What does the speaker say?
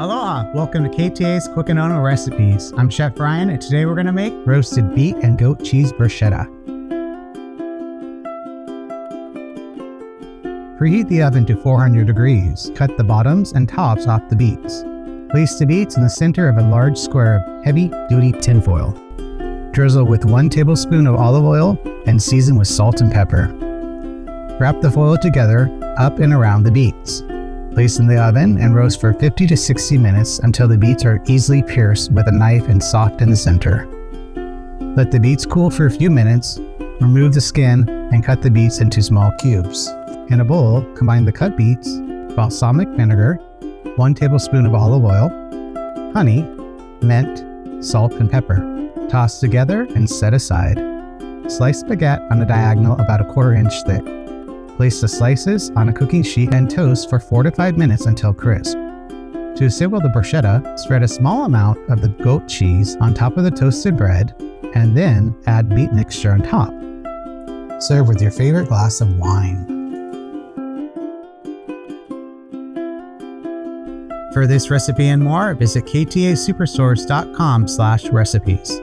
Aloha! Welcome to KTA's Cookin' Recipes. I'm Chef Brian, and today we're going to make roasted beet and goat cheese bruschetta. Preheat the oven to 400 degrees. Cut the bottoms and tops off the beets. Place the beets in the center of a large square of heavy-duty tinfoil. Drizzle with 1 tablespoon of olive oil and season with salt and pepper. Wrap the foil together up and around the beets. Place in the oven and roast for 50 to 60 minutes until the beets are easily pierced with a knife and soft in the center. Let the beets cool for a few minutes, remove the skin, and cut the beets into small cubes. In a bowl, combine the cut beets, balsamic vinegar, 1 tablespoon of olive oil, honey, mint, salt, and pepper. Toss together and set aside. Slice baguette on a diagonal about a 1/4 inch thick. Place the slices on a cooking sheet and toast for 4 to 5 minutes until crisp. To assemble the bruschetta, spread a small amount of the goat cheese on top of the toasted bread, and then add beet mixture on top. Serve with your favorite glass of wine. For this recipe and more, visit ktasuperstores.com/recipes.